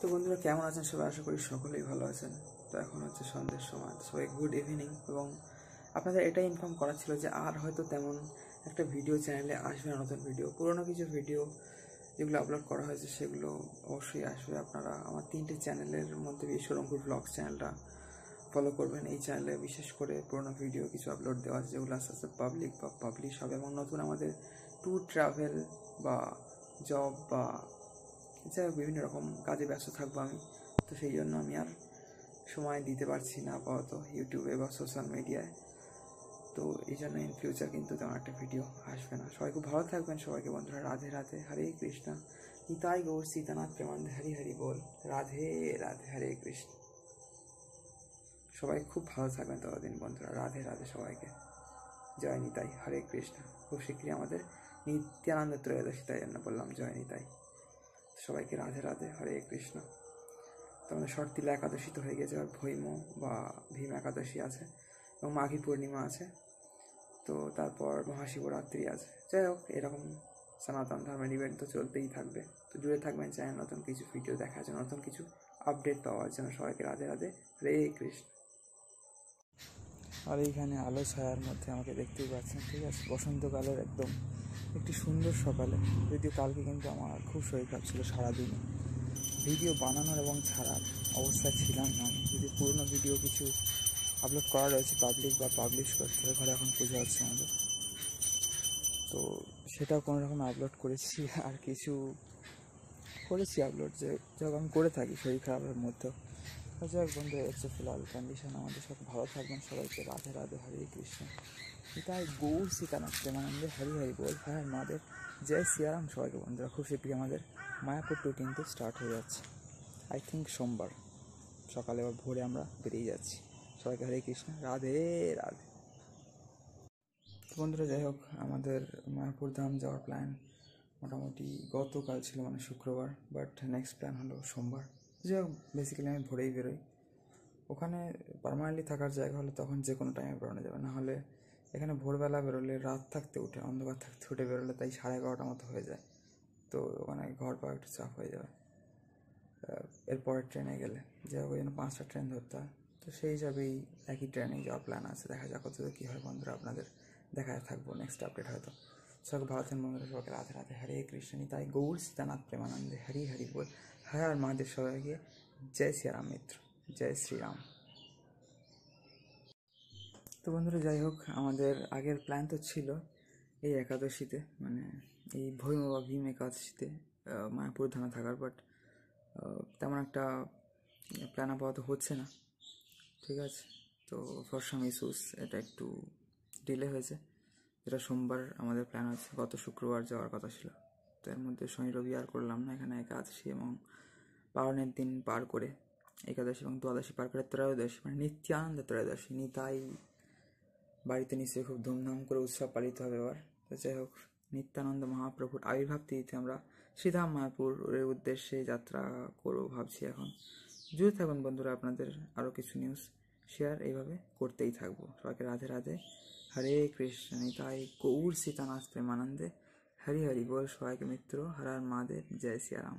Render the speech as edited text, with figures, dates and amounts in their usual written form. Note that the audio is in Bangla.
তো বন্ধুরা কেমন আছেন সবাই? আশা করি সকলেই ভালো আছেন। তো এখন হচ্ছে সন্ধ্যের সময়, সবাই গুড ইভিনিং। এবং আপনাদের এটাই ইনফর্ম করা ছিল যে আর হয়তো তেমন একটা ভিডিও চ্যানেলে আসবে না, নতুন ভিডিও। পুরোনো কিছু ভিডিও যেগুলো আপলোড করা হয়েছে সেগুলো অবশ্যই আসবে। আপনারা আমার 3টে চ্যানেলের মধ্যে বিশ্বরঙ্কুর ব্লগস চ্যানেলটা ফলো করবেন। এই চ্যানেলে বিশেষ করে পুরোনো ভিডিও কিছু আপলোড দেওয়া আছে যেগুলো আস্তে আস্তে পাবলিক বা পাবলিশ হবে। এবং নতুন আমাদের ট্যুর, ট্রাভেল বা জব বা যাই হোক বিভিন্ন রকম কাজে ব্যস্ত থাকবো আমি। তো সেই জন্য আমি আর সময় দিতে পারছি না আপাতত ইউটিউবে বা সোশ্যাল মিডিয়ায়। তো এই জন্য ইন ফিউচার কিন্তু তেমন একটা ভিডিও আসবে না। সবাই খুব ভালো থাকবেন। সবাইকে বন্ধুরা রাধে রাধে, হরে কৃষ্ণ, নিতাই গৌর সীতানাথ প্রেমানন্দে, হরি হরি বল, রাধে রাধে, হরে কৃষ্ণ। সবাই খুব ভালো থাকবেন ততদিন বন্ধুরা। রাধে রাধে সবাইকে। জয় নিতাই, হরে কৃষ্ণ। খুব শীঘ্রই আমাদের নিত্যানন্দ ত্রয়োদশী, তাই জন্য বললাম জয় নিতাই। সবাইকে রাধে রাধে, হরে কৃষ্ণ। তো আমাদের শর্তিলা একাদশী তো হয়ে গেছে, আর ভৈম বা ভীম একাদশী আছে এবং মাঘী পূর্ণিমা আছে। তো তারপর মহাশিবরাত্রি আছে। যাই হোক, এরকম সনাতন ধর্মের ইভেন্ট তো চলতেই থাকবে। তো জুড়ে থাকবেন চ্যানেল নতুন কিছু ভিডিও দেখার জন্য, নতুন কিছু আপডেট পাওয়ার জন্য। সবাইকে রাধে রাধে, হরে কৃষ্ণ। আর এইখানে আলো ছায়ার মধ্যে আমাকে দেখতেই পাচ্ছেন, ঠিক আছে? বসন্তকালের একদম একটি সুন্দর সকালে। যদিও কালকে কিন্তু আমার খুব শরীর খারাপ ছিল, সারাদিনে ভিডিও বানানোর এবং ছাড়ার অবস্থায় ছিলাম না আমি। যদি পুরোনো ভিডিও কিছু আপলোড করা রয়েছে পাবলিক বা পাবলিশ করতে হবে, ঘরে এখন পুজো হচ্ছে আমাদের, তো সেটাও কোনো রকম আপলোড করেছি। আর কিছু করেছি আপলোড, যে যাক আমি করে থাকি শরীর খারাপের মধ্যেও। যাক বন্ধু, হচ্ছে ফিলহাল কন্ডিশন আমাদের। সব ভালো থাকবেন, সবাইকে রাধে রাধে, হরে কৃষ্ণ, তাই গৌর সীতানাথ প্রেমানন্দে, হরি হরি বল, হ্যাঁ মাদের জয় সিয়ারাম। সবাইকে বন্ধুরা খুব শীঘ্রই আমাদের মায়াপুর ট্যুর কিন্তু স্টার্ট হয়ে যাচ্ছে। আই থিঙ্ক সোমবার সকালে বা ভোরে আমরা বেরিয়ে যাচ্ছি। সবাইকে হরে কৃষ্ণ, রাধে রাধে। তো বন্ধুরা যাই হোক, আমাদের মায়াপুর ধাম যাওয়ার প্ল্যান মোটামুটি গতকাল ছিল, মানে শুক্রবার, বাট নেক্সট প্ল্যান হলো সোমবার। যাই হোক, বেসিক্যালি আমি ভোরেই বেরোই। ওখানে পার্মানেন্টলি থাকার জায়গা হলে তখন যে কোনো টাইমে বেরোনো যাবে, না হলে এখানে ভোরবেলা বেরোলে রাত থাকতে উঠে, অন্ধকার থাকতে উঠে বেরোলে তাই 11:30 মতো হয়ে যায়। তো ওখানে ঘর পাওয়া একটু চাপ হয়ে যাবে এরপরের ট্রেনে গেলে। যাই হোক, ওই জন্য 5টা ট্রেন ধরতে হয়। তো সেই হিসাবেই একই ট্রেনেই যাওয়ার প্ল্যান আছে। দেখা যাক কত কী হয় বন্ধুরা, আপনাদের দেখায় থাকবো নেক্সট আপডেট হয়তো। সবাই ভালো থাকেন বন্ধুরা, সবাইকে রাধে রাধে, হরে কৃষ্ণ, তাই গৌর সীতানাথ প্রেমানন্দে, হরি হরি বল, হর হর মহাদেব। সবাইকে জয় শ্রীরাম মিত্র, জয় শ্রীরাম। তো বন্ধুরা যাই হোক, আমাদের আগের প্ল্যান তো ছিল এই একাদশীতে, মানে এই ভৈম বা ভীম একাদশীতে মায়াপুর ধামে থাকার, বাট তেমন একটা প্ল্যান আপাতত হচ্ছে না, ঠিক আছে? তো ফর সাম ইস্যুস এটা একটু ডিলে হয়েছে। যেটা সোমবার আমাদের প্ল্যান আছে, গত শুক্রবার যাওয়ার কথা ছিল। তো এর মধ্যে শনি রবি আর করলাম না। এখানে একাদশী এবং পালনের দিন পার করে, একাদশী এবং দ্বাদশী পার করে ত্রয়োদশী, মানে নিত্যানন্দ ত্রয়োদশী, নিতাই বাড়িতে নিশ্চয়ই খুব ধুমধাম করে উৎসব পালিত হবে এবার। তো যাই হোক, নিত্যানন্দ মহাপ্রভুর আবির্ভাব তিথিতে আমরা শ্রীধাম মায়াপুরের উদ্দেশ্যে যাত্রা করবো ভাবছি এখন। জুড়ে থাকুন বন্ধুরা, আপনাদের আরও কিছু নিউজ শেয়ার এইভাবে করতেই থাকবো। সবাইকে রাধে রাধে, হরে কৃষ্ণ, নিতাই গৌর সীতানাথ প্রেমানন্দে, হরি হরি বল। সবাইকে মিত্র, হর হর মহাদেব, জয় সিয়ারাম।